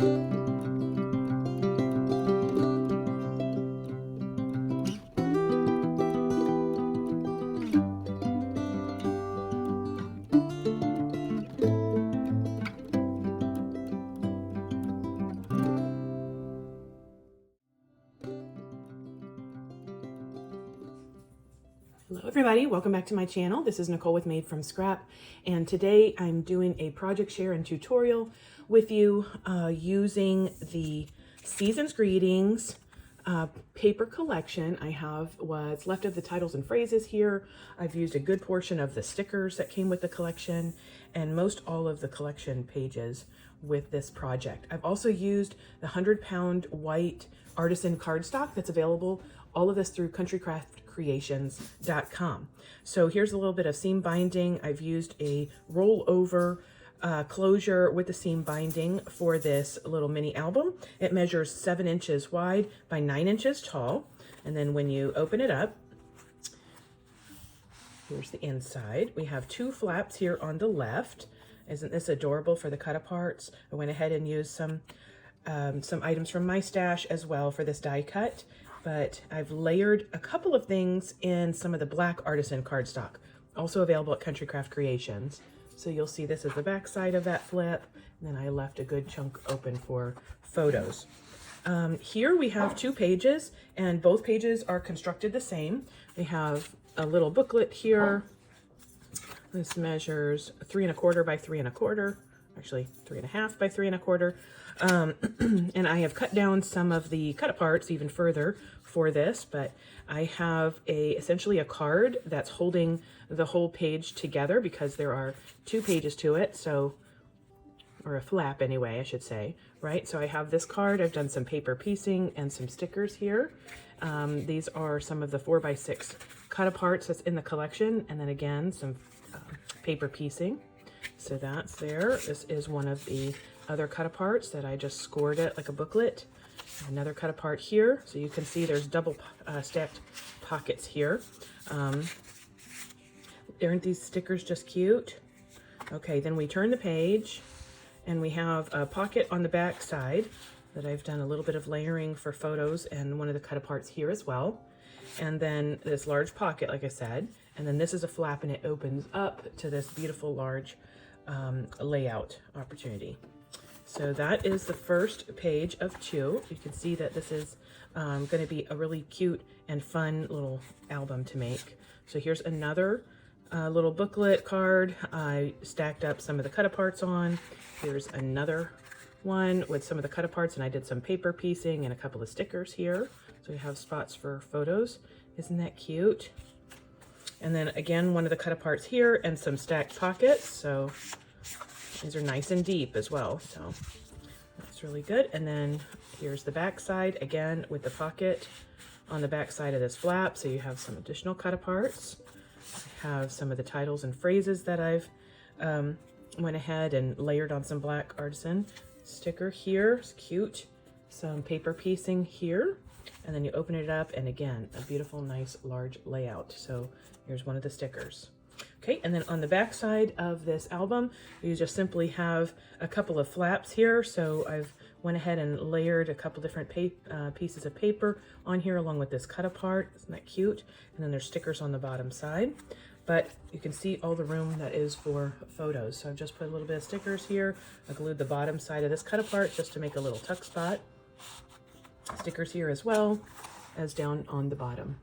Hello everybody, welcome back to my channel. This is Nicole with Made from Scrap, and today I'm doing a project share and tutorial with you using the Season's Greetings paper collection. I have what's left of the titles and phrases here. I've used a good portion of the stickers that came with the collection and most all of the collection pages with this project. I've also used the 100-pound white artisan cardstock that's available, all of this through countrycraftcreations.com. So here's a little bit of seam binding. I've used a rollover closure with the seam binding for this little mini album. It measures 7 inches wide by 9 inches tall. And then when you open it up, here's the inside. We have 2 flaps here on the left. Isn't this adorable for the cut-aparts? I went ahead and used some items from my stash as well for this die cut, but I've layered a couple of things in some of the black artisan cardstock, also available at Country Craft Creations. So you'll see this is the back side of that flip, and then I left a good chunk open for photos. Here we have 2 pages, and both pages are constructed the same. We have a little booklet here. This measures 3 1/4 by 3 1/4, actually 3 1/2 by 3 1/4. And I have cut down some of the cut aparts even further for this, but I have essentially a card that's holding the whole page together because there are 2 pages to it, so, or a flap anyway, I should say, right? So I have this card, I've done some paper piecing and some stickers here. These are some of the 4x6 cut aparts that's in the collection, and then again, some paper piecing. So that's there. This is one of the other cut aparts that I just scored it like a booklet. Another cut apart here, so you can see there's double stacked pockets here. Aren't these stickers just cute? Okay, then we turn the page and we have a pocket on the back side that I've done a little bit of layering for photos and one of the cut aparts here as well. And then this large pocket, like I said, and then this is a flap and it opens up to this beautiful large layout opportunity. So that is the first page of 2. You can see that this is going to be a really cute and fun little album to make. So here's another little booklet card. I stacked up some of the cut aparts on. Here's another one with some of the cut aparts, and I did some paper piecing and a couple of stickers here. So we have spots for photos. Isn't that cute? And then again, one of the cut aparts here and some stacked pockets. So these are nice and deep as well. So that's really good. And then here's the back side again with the pocket on the back side of this flap. So you have some additional cut aparts. I have some of the titles and phrases that I've went ahead and layered on some black artisan sticker here. It's cute. Some paper piecing here. And then you open it up, and again, a beautiful, nice, large layout. So here's one of the stickers. Okay, and then on the back side of this album, you just simply have a couple of flaps here. So I've went ahead and layered a couple different pieces of paper on here along with this cut apart. Isn't that cute? And then there's stickers on the bottom side. But you can see all the room that is for photos. So I've just put a little bit of stickers here. I glued the bottom side of this cut apart just to make a little tuck spot. Stickers here as well as down on the bottom.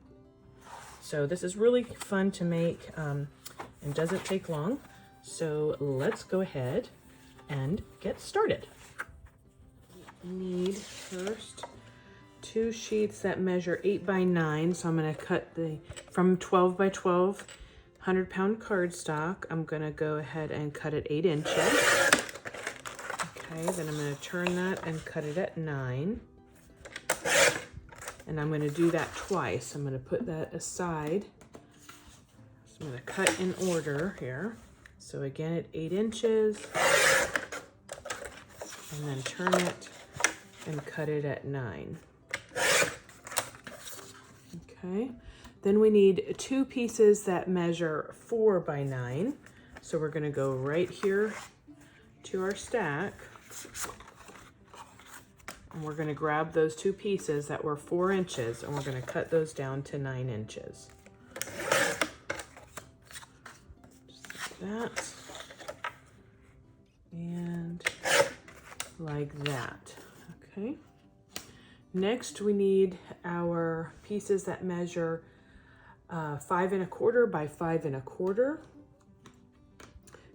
So this is really fun to make and doesn't take long. So let's go ahead and get started. We need first 2 sheets that measure 8 by 9. So I'm going to cut from 12 by 12 100-pound cardstock. I'm going to go ahead and cut it 8 inches. Okay, then I'm going to turn that and cut it at 9. And I'm going to do that twice. I'm going to put that aside. So I'm going to cut in order here. So again at 8 inches. And then turn it and cut it at 9. Okay. Then we need 2 pieces that measure 4 by 9. So we're going to go right here to our stack. And we're going to grab those two pieces that were 4 inches and we're going to cut those down to 9 inches. Just like that. And like that. Okay. Next we need our pieces that measure 5 1/4 by 5 1/4.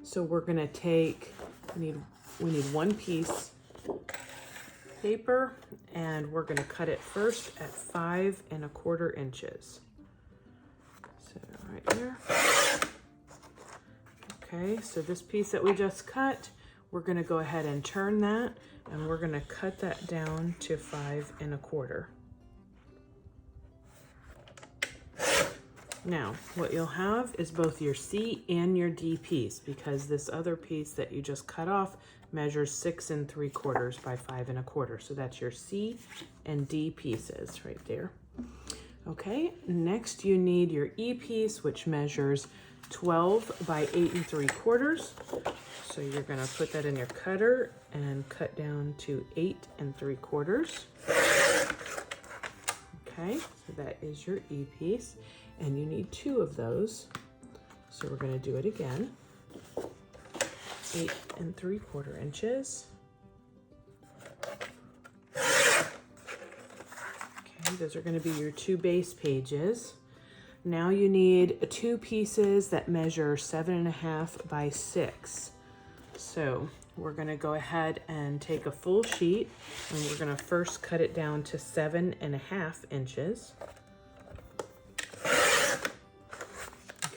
So we're going to take, we need 1 piece paper and we're going to cut it first at 5 1/4 inches. So right there. Okay, so this piece that we just cut, we're going to go ahead and turn that and we're going to cut that down to 5 1/4. Now, what you'll have is both your C and your D piece because this other piece that you just cut off measures 6 3/4 by 5 1/4. So that's your C and D pieces right there. Okay, next you need your E piece, which measures 12 by 8 3/4. So you're gonna put that in your cutter and cut down to 8 3/4. Okay, so that is your E piece. And you need 2 of those. So we're going to do it again. 8 3/4 inches. Okay, those are going to be your 2 base pages. Now you need 2 pieces that measure 7 1/2 by 6. So we're going to go ahead and take a full sheet and we're going to first cut it down to 7 1/2 inches.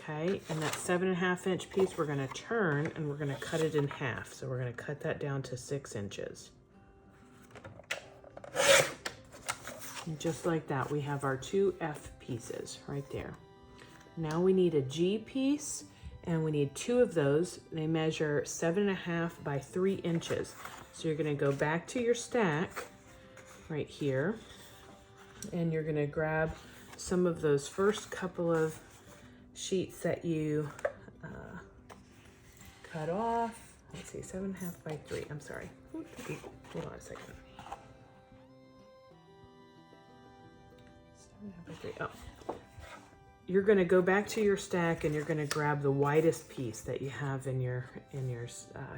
Okay, and that 7 1/2 inch piece we're going to turn and we're going to cut it in half. So we're going to cut that down to 6 inches. And just like that, we have our 2 F pieces right there. Now we need a G piece and we need 2 of those. They measure 7 1/2 by 3 inches. So you're going to go back to your stack right here and you're going to grab some of those first couple of sheets that you cut off. Let's see, 7 1/2 by 3. I'm sorry. Hold on a second. 7 1/2 by 3. Oh. You're going to go back to your stack and you're going to grab the widest piece that you have in your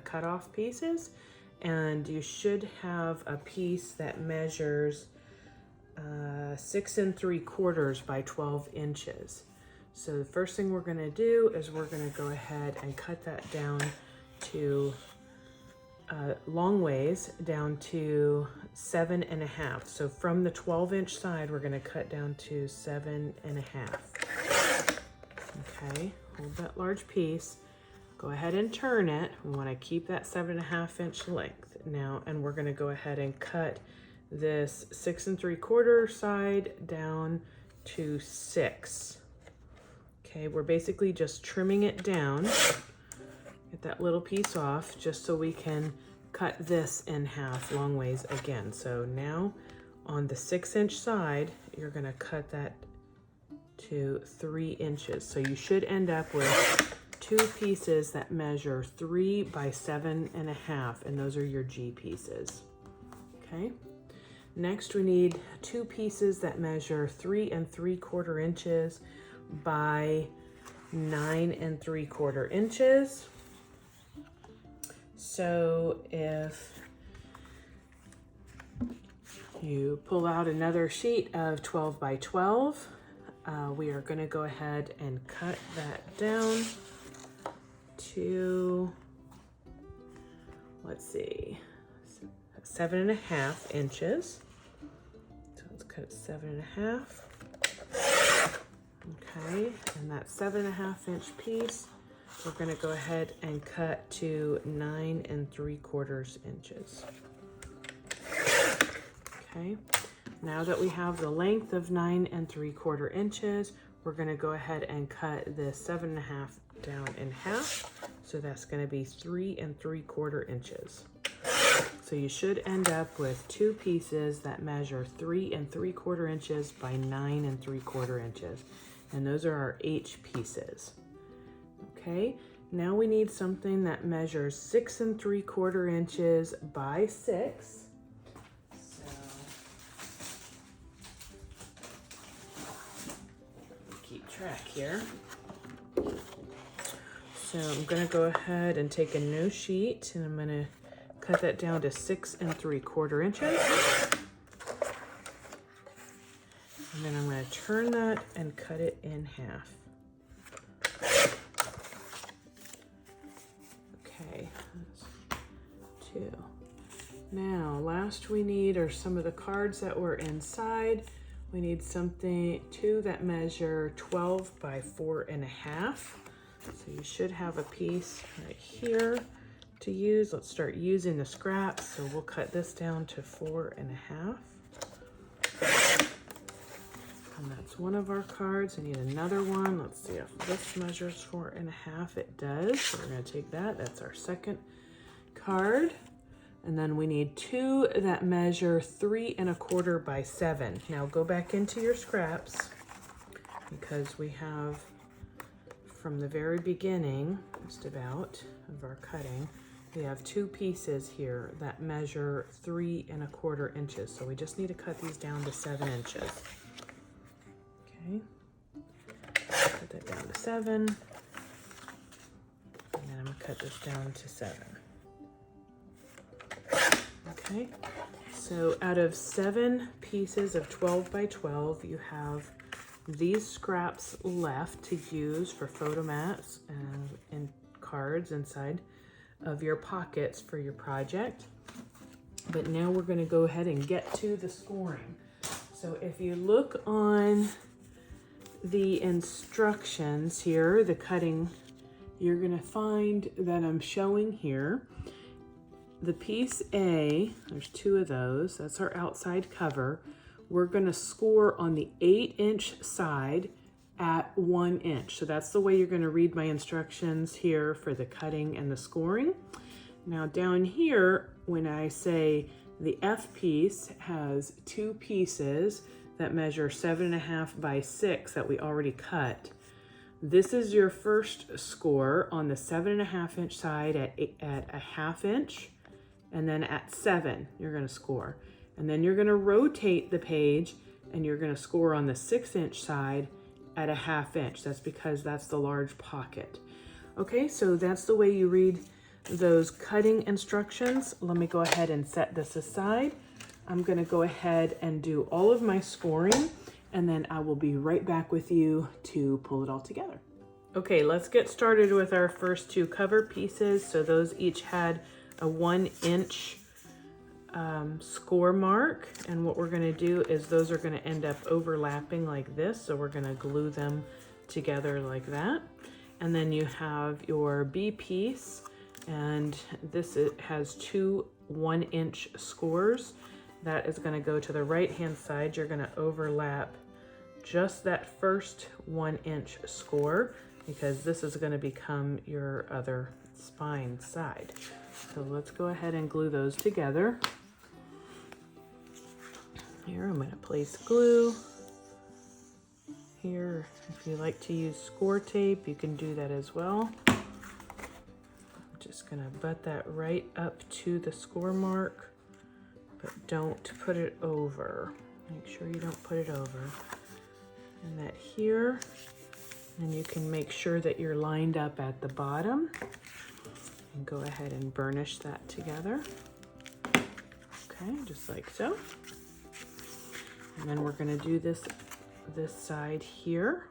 cut off pieces, and you should have a piece that measures 6 3/4 by 12 inches. So the first thing we're going to do is we're going to go ahead and cut that down to long ways down to 7 1/2. So from the 12-inch side, we're going to cut down to 7 1/2. Okay, hold that large piece. Go ahead and turn it. We want to keep that 7 1/2 inch length now, and we're going to go ahead and cut this 6 3/4 side down to 6. Okay, we're basically just trimming it down. Get that little piece off just so we can cut this in half long ways again. So now on the 6-inch side, you're going to cut that to 3 inches. So you should end up with 2 pieces that measure 3 by 7 1/2, and those are your G pieces. Okay. Next, we need 2 pieces that measure 3 3/4 inches by 9 3/4 inches. So if you pull out another sheet of 12 by 12, we are going to go ahead and cut that down to, let's see, 7 1/2 inches. So let's cut it 7 1/2. Okay, and that 7 1/2 inch piece, we're going to go ahead and cut to 9 3/4 inches. Okay, now that we have the length of 9 3/4 inches, we're going to go ahead and cut this 7 1/2 down in half. So that's going to be 3 3/4 inches. So you should end up with 2 pieces that measure 3 3/4 inches by 9 3/4 inches. And those are our H pieces. Okay, now we need something that measures 6 3/4 inches by 6. So track here. So I'm going to go ahead and take a new sheet, and I'm going to cut that down to 6 3/4 inches. And then I'm going to turn that and cut it in half. Okay, that's 2. Now, last we need are some of the cards that were inside. We need two that measure 12 by 4.5. So you should have a piece right here to use. Let's start using the scraps. So we'll cut this down to 4.5. And that's one of our cards. I need another one. Let's see if this measures 4.5. It does. So we're going to take that. That's our second card. And then we need 2 that measure 3 1/4 by 7. Now go back into your scraps, because we have, from the very beginning, just about, of our cutting, we have 2 pieces here that measure 3 1/4 inches. So we just need to cut these down to 7 inches. Okay, cut that down to 7, and then I'm gonna cut this down to 7. Okay, so out of 7 pieces of 12 by 12, you have these scraps left to use for photo mats and cards inside of your pockets for your project. But now we're going to go ahead and get to the scoring. So if you look on the instructions here, the cutting, you're going to find that I'm showing here the piece A. There's 2 of those. That's our outside cover. We're going to score on the 8-inch side at 1 inch. So that's the way you're going to read my instructions here for the cutting and the scoring. Now down here, when I say the F piece has 2 pieces that measure 7.5 by 6 that we already cut, this is your first score on the 7.5 inch side at 1/2 inch, and then at 7 you're going to score. And then you're going to rotate the page and you're going to score on the 6-inch side at 1/2 inch. That's because that's the large pocket. Okay, so that's the way you read those cutting instructions. Let me go ahead and set this aside. I'm going to go ahead and do all of my scoring, and then I will be right back with you to pull it all together. Okay, let's get started with our first 2 cover pieces. So those each had a 1 inch score mark, and what we're going to do is those are going to end up overlapping like this. So we're going to glue them together like that. And then you have your B piece, and this has 2 1-inch scores. That is going to go to the right hand side. You're going to overlap just that first 1-inch score, because this is going to become your other spine side. So let's go ahead and glue those together. Here I'm going to place glue. Here, if you like to use score tape, you can do that as well. I'm just going to butt that right up to the score mark, but don't put it over. Make sure you don't put it over. And that here, and you can make sure that you're lined up at the bottom, and go ahead and burnish that together. Okay, just like so. And then we're going to do this side here.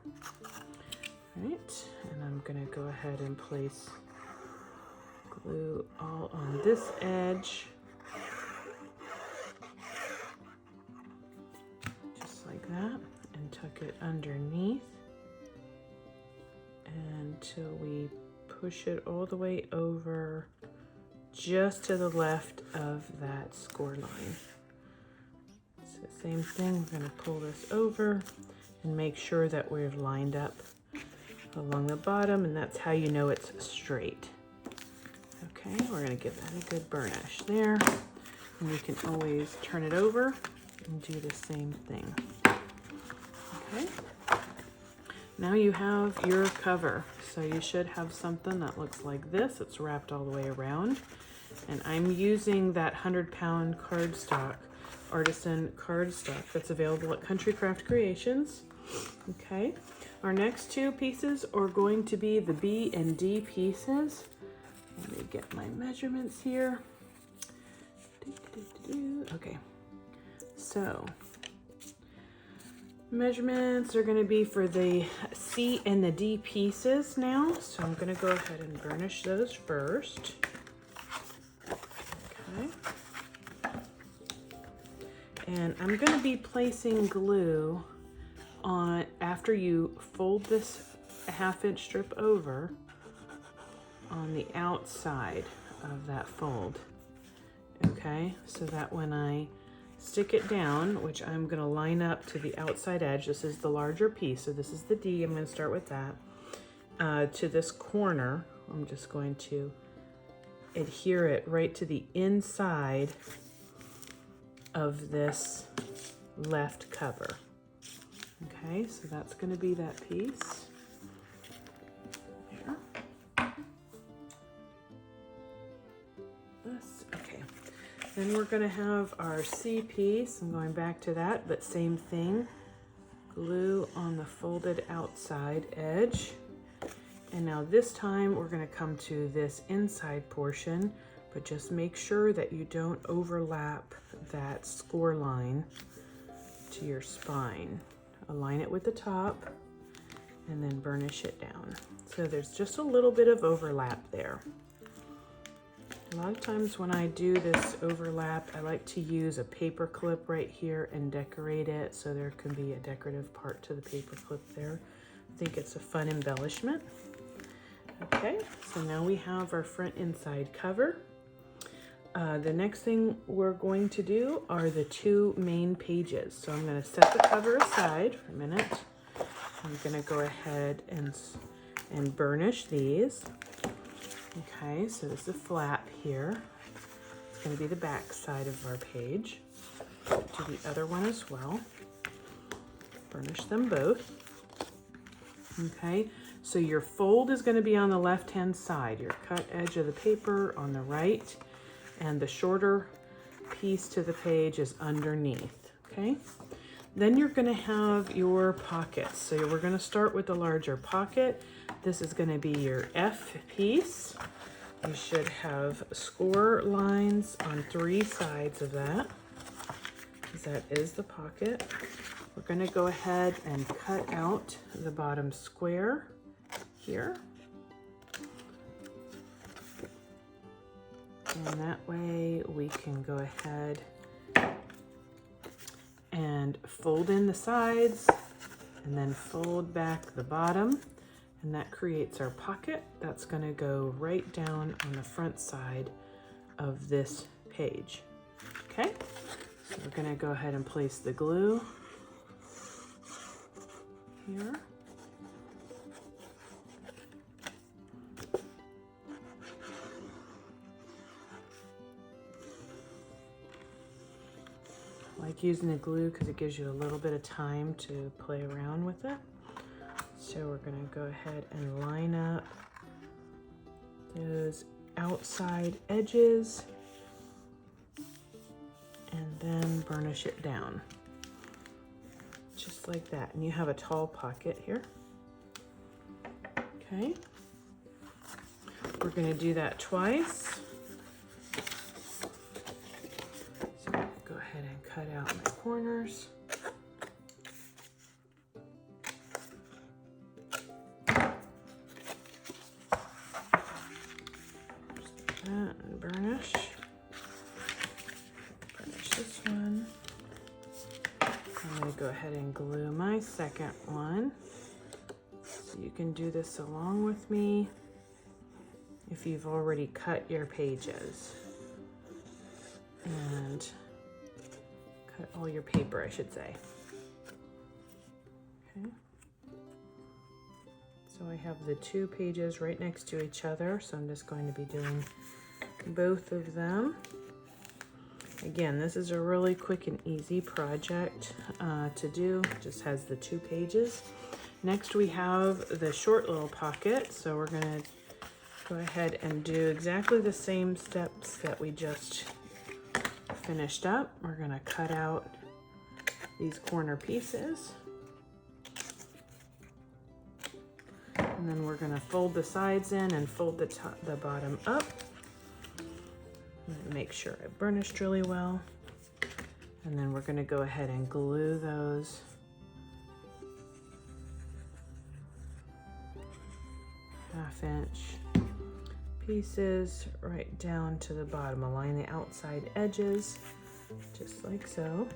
Right, and I'm going to go ahead and place glue all on this edge. Just like that, and tuck it underneath until we push it all the way over just to the left of that score line. So same thing, we're going to pull this over and make sure that we're lined up along the bottom, and that's how you know it's straight. Okay, we're going to give that a good burnish there, and you can always turn it over and do the same thing. Okay, now you have your cover. So you should have something that looks like this. It's wrapped all the way around, and I'm using that 100-pound cardstock, artisan cardstock that's available at Country Craft Creations. Okay, Our next two pieces are going to be the B and D pieces. Let me get my measurements here. Okay, so measurements are going to be for the C and the D pieces now. So I'm going to go ahead and burnish those first. Okay. And I'm going to be placing glue on after you fold this a 1/2 inch strip over on the outside of that fold. Okay, so that when I stick it down, which I'm going to line up to the outside edge, this is the larger piece, so this is the D, I'm going to start with that, to this corner, I'm just going to adhere it right to the inside of this left cover. Okay, so that's going to be that piece. There. Okay. Then we're going to have our C piece. I'm going back to that, but same thing. Glue on the folded outside edge. And now this time we're going to come to this inside portion, but just make sure that you don't overlap that score line to your spine. Align it with the top and then burnish it down. So there's just a little bit of overlap there. A lot of times when I do this overlap, I like to use a paper clip right here and decorate it so there can be a decorative part to the paper clip there. I think it's a fun embellishment. Okay, so now we have our front inside cover. The next thing we're going to do are the two main pages. So I'm going to set the cover aside for a minute. I'm going to go ahead and burnish these. Okay, so this is a flap here. It's going to be the back side of our page. Do the other one as well. Burnish them both. Okay, so your fold is going to be on the left-hand side. Your cut edge of the paper on the right, and the shorter piece to the page is underneath. Okay, then you're going to have your pockets. So we're going to start with the larger pocket. This is going to be your F piece. You should have score lines on 3 sides of that, because that is the pocket. We're going to go ahead and cut out the bottom square here. And that way we can go ahead and fold in the sides and then fold back the bottom. And that creates our pocket. That's going to go right down on the front side of this page. Okay, so we're going to go ahead and place the glue here. I like using the glue because it gives you a little bit of time to play around with it. So we're going to go ahead and line up those outside edges and then burnish it down. Just like that. And you have a tall pocket here. Okay. We're going to do that twice. So go ahead and cut out my corners. And burnish this one. I'm going to go ahead and glue my second one. So you can do this along with me if you've already cut your pages. And cut all your paper, I should say. Okay. So I have the 2 pages right next to each other, so I'm just going to be doing both of them. Again, this is a really quick and easy project to do. It just has the 2 pages. Next we have the short little pocket, so we're going to go ahead and do exactly the same steps that we just finished up. We're going to cut out these corner pieces. And then we're gonna fold the sides in and fold the bottom up. Make sure I burnished really well. And then we're gonna go ahead and glue those half-inch pieces right down to the bottom. Align the outside edges, just like so.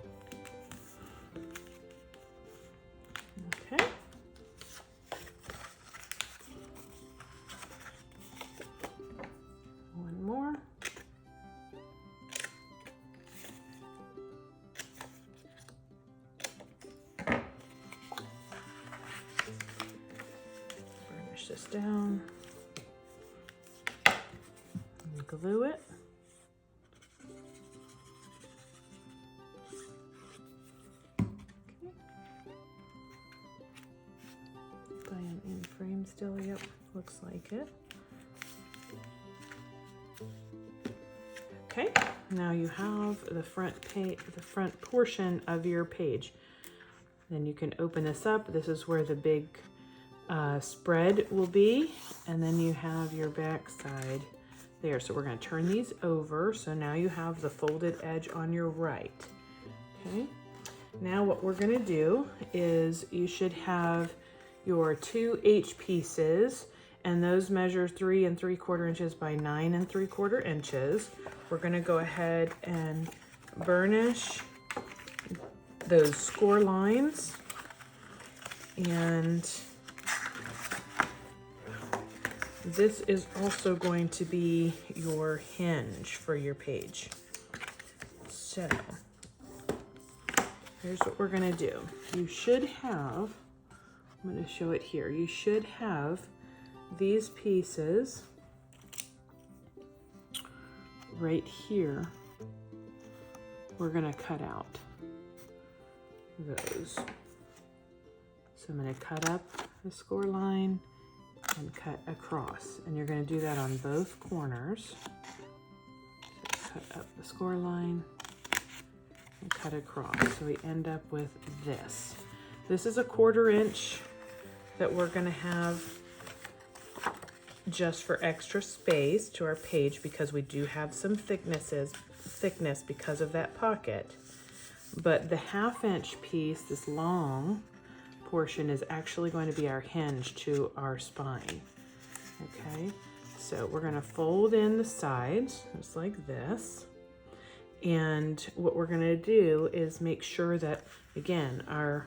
Okay. One more. Burnish this down. And glue it. In frame still, yep, looks like it. Okay, now you have the front portion of your page. Then you can open this up. This is where the big spread will be, and then you have your back side there. So we're going to turn these over. So now you have the folded edge on your right. Okay, now what we're going to do is you should have your 2H pieces, and those measure 3 3/4 inches by 9 3/4 inches. We're going to go ahead and burnish those score lines, and this is also going to be your hinge for your page. So here's what we're going to do. You should have, I'm going to show it here. You should have these pieces right here. We're going to cut out those. So I'm going to cut up the score line and cut across. And you're going to do that on both corners. So cut up the score line and cut across. So we end up with this. This is a 1/4 inch that we're going to have just for extra space to our page, because we do have some thickness because of that pocket. But the 1/2 inch piece, this long portion, is actually going to be our hinge to our spine. Okay, so we're going to fold in the sides just like this. And what we're going to do is make sure that, again, our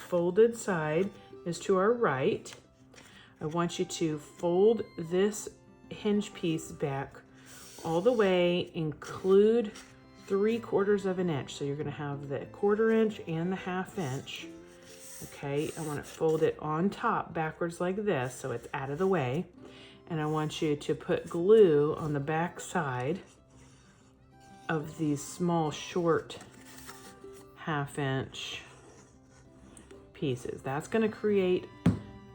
folded side is to our right. I want you to fold this hinge piece back all the way, include 3/4 inch. So you're going to have the 1/4 inch and the 1/2 inch. Okay, I want to fold it on top backwards like this so it's out of the way. And I want you to put glue on the back side of these small short 1/2 inch pieces. That's going to create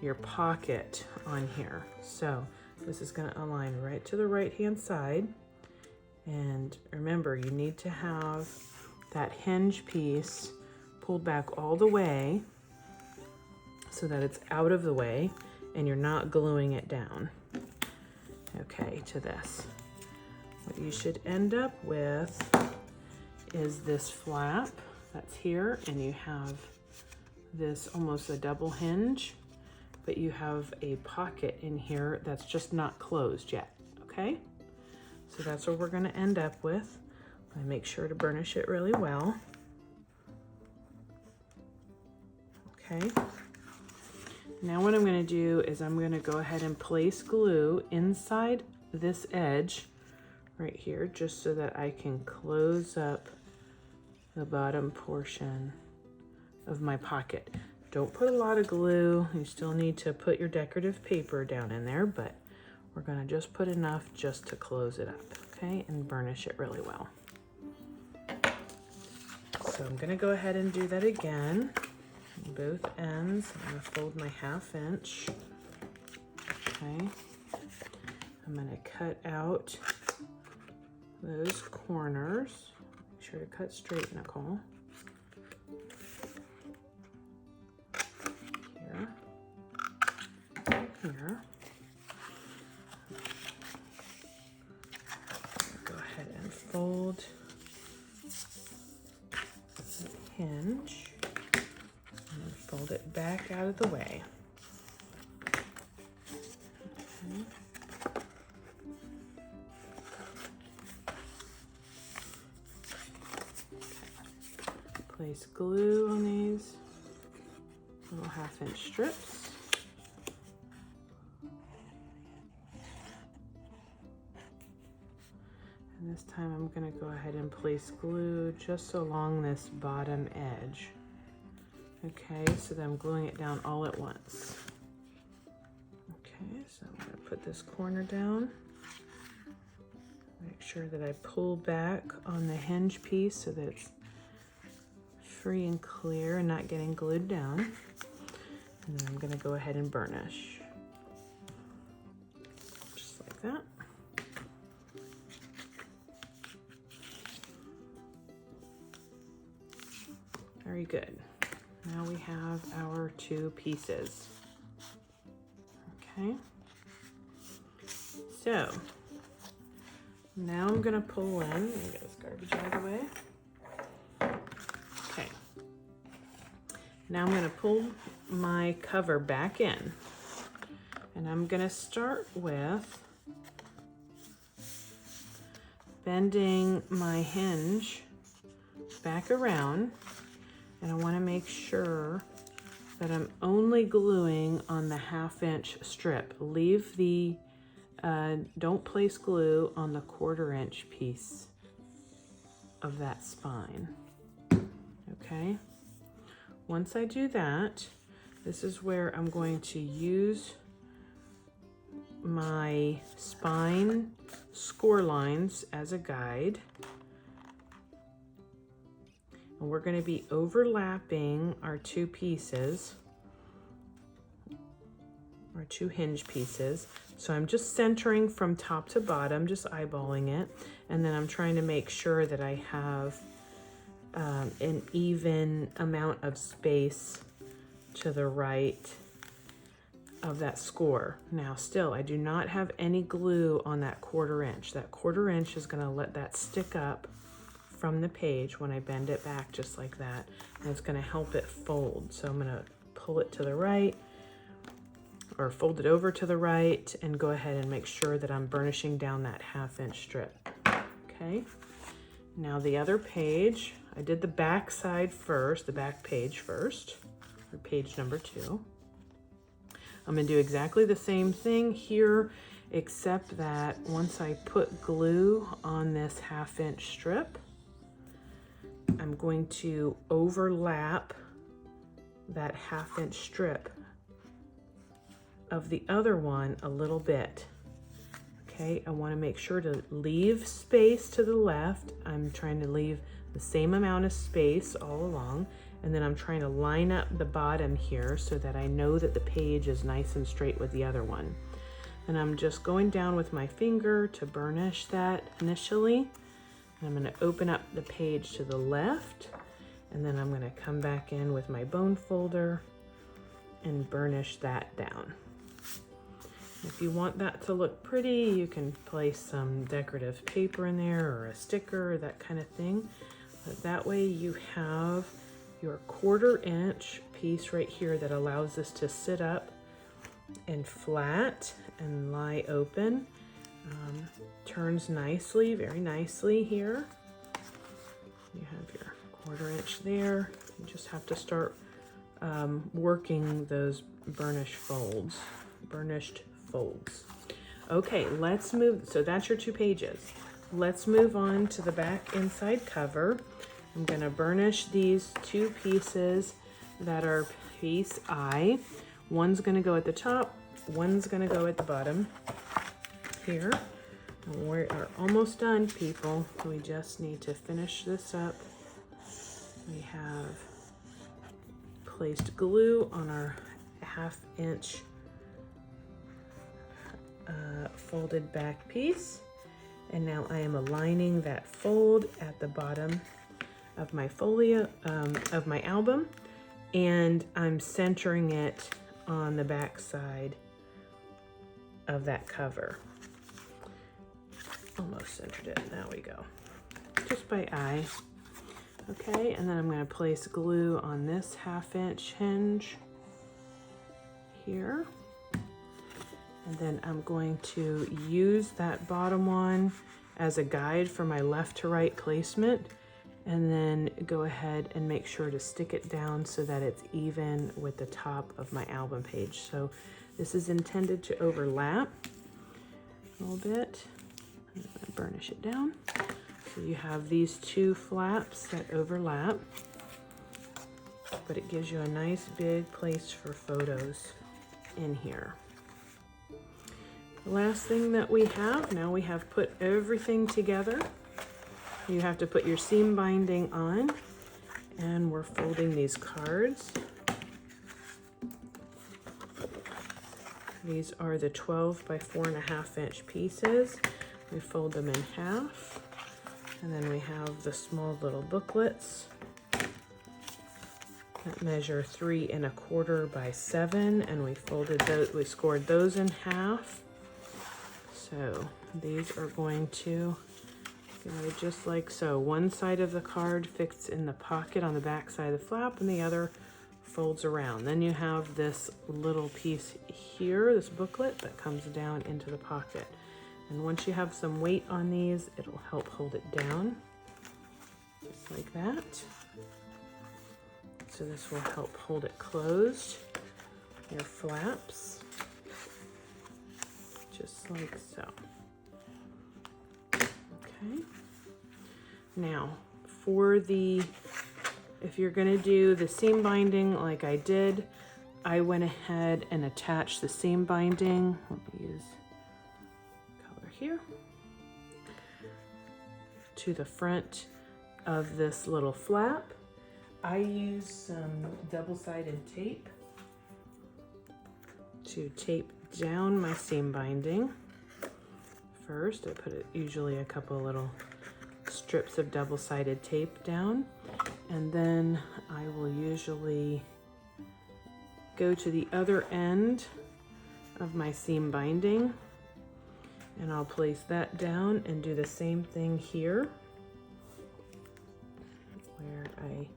your pocket on here. So this is going to align right to the right hand side. And remember, you need to have that hinge piece pulled back all the way so that it's out of the way and you're not gluing it down. Okay, to this. What you should end up with is this flap that's here, and you have this almost a double hinge, but you have a pocket in here that's just not closed yet. Okay, so that's what we're going to end up with. I make sure to burnish it really well. Okay, now what I'm going to do is I'm going to go ahead and place glue inside this edge right here, just so that I can close up the bottom portion of my pocket. Don't put a lot of glue. You still need to put your decorative paper down in there, but we're going to just put enough just to close it up, okay, and burnish it really well. So I'm going to go ahead and do that again. Both ends. I'm going to fold my 1/2 inch. Okay. I'm going to cut out those corners. Make sure to cut straight, Nicole. Here. here. Go ahead and fold the hinge and fold it back out of the way. Okay. Place glue on these little 1/2-inch strips. And this time I'm going to go ahead and place glue just along this bottom edge. Okay, so then I'm gluing it down all at once. Okay, so I'm going to put this corner down. Make sure that I pull back on the hinge piece so that it's free and clear and not getting glued down. And then I'm going to go ahead and burnish. Just like that. Very good. Now we have our 2 pieces. Okay. So now I'm going to pull in. Let me get this garbage out of the way. Okay. Now I'm going to pull my cover back in. And I'm going to start with bending my hinge back around. And I want to make sure that I'm only gluing on the 1/2-inch strip. Leave the, don't place glue on the 1/4-inch piece of that spine. Okay. Once I do that, this is where I'm going to use my spine score lines as a guide. And we're going to be overlapping our 2 pieces, our 2 hinge pieces. So I'm just centering from top to bottom, just eyeballing it. And then I'm trying to make sure that I have an even amount of space to the right of that score. Now still, I do not have any glue on that 1/4-inch. That 1/4-inch is going to let that stick up from the page when I bend it back just like that, and it's going to help it fold. So I'm going to pull it to the right or fold it over to the right and go ahead and make sure that I'm burnishing down that 1/2-inch strip. Okay, now the other page, I did the back side first, the back page first, or page number 2. I'm going to do exactly the same thing here, except that once I put glue on this 1/2-inch strip, I'm going to overlap that 1/2-inch strip of the other one a little bit. Okay, I want to make sure to leave space to the left. I'm trying to leave the same amount of space all along, and then I'm trying to line up the bottom here so that I know that the page is nice and straight with the other one. And I'm just going down with my finger to burnish that initially. I'm going to open up the page to the left, and then I'm going to come back in with my bone folder and burnish that down. If you want that to look pretty, you can place some decorative paper in there or a sticker or that kind of thing. But that way you have your 1/4-inch piece right here that allows this to sit up and flat and lie open. Turns nicely, very nicely here. You have your 1/4-inch there. You just have to start working those burnished folds. Okay, let's move. So that's your 2 pages. Let's move on to the back inside cover. I'm going to burnish these 2 pieces that are piece I. One's going to go at the top, one's going to go at the bottom here. We are almost done, people. We just need to finish this up. We have placed glue on our 1/2-inch folded back piece. And now I am aligning that fold at the bottom of my folio, of my album. And I'm centering it on the back side of that cover. Almost centered it. There we go. Just by eye. Okay, and then I'm going to place glue on this 1/2" hinge here. And then I'm going to use that bottom one as a guide for my left to right placement, and then go ahead and make sure to stick it down so that it's even with the top of my album page. So this is intended to overlap a little bit. I'm going to burnish it down. So you have these two flaps that overlap, but it gives you a nice big place for photos in here. The last thing that we have, now we have put everything together. You have to put your seam binding on, and we're folding these cards. These are the 12 by 4.5" pieces. We fold them in half, and then we have the small little booklets that measure 3 1/4 by 7, and we folded those, we scored those in half. So these are going to go just like so. One side of the card fits in the pocket on the back side of the flap, and the other folds around. Then you have this little piece here, this booklet, that comes down into the pocket. And once you have some weight on these, it'll help hold it down, just like that. So this will help hold it closed, your flaps, just like so. Okay. Now, for the, if you're gonna do the seam binding like I did, I went ahead and attached the seam binding. Let me use color here to the front of this little flap. I use some double-sided tape to tape down my seam binding. First, I put usually a couple little strips of double-sided tape down, and then I will usually go to the other end of my seam binding, and I'll place that down and do the same thing here, where I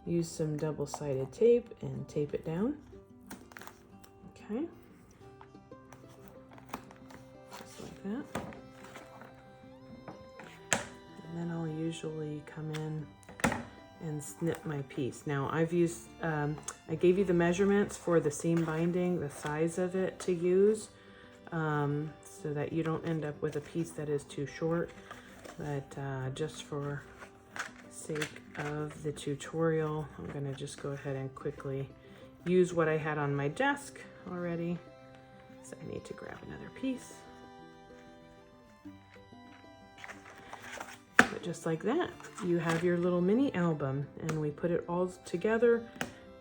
use some double-sided tape and tape it down. Okay, just like that. And then I'll usually come in and snip my piece. Now I've used, I gave you the measurements for the seam binding, the size of it to use, so that you don't end up with a piece that is too short. But just for sake of the tutorial, I'm gonna just go ahead and quickly use what I had on my desk already. So I need to grab another piece. But just like that, you have your little mini album, and we put it all together,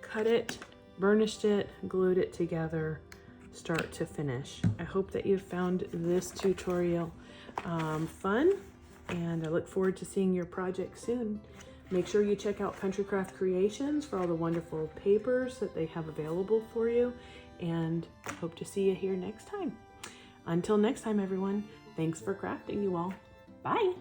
cut it, burnished it, glued it together, start to finish. I hope that you've found this tutorial fun, and I look forward to seeing your project soon. Make sure you check out Country Craft Creations for all the wonderful papers that they have available for you, and hope to see you here next time. Until next time, everyone, thanks for crafting, you all. Bye.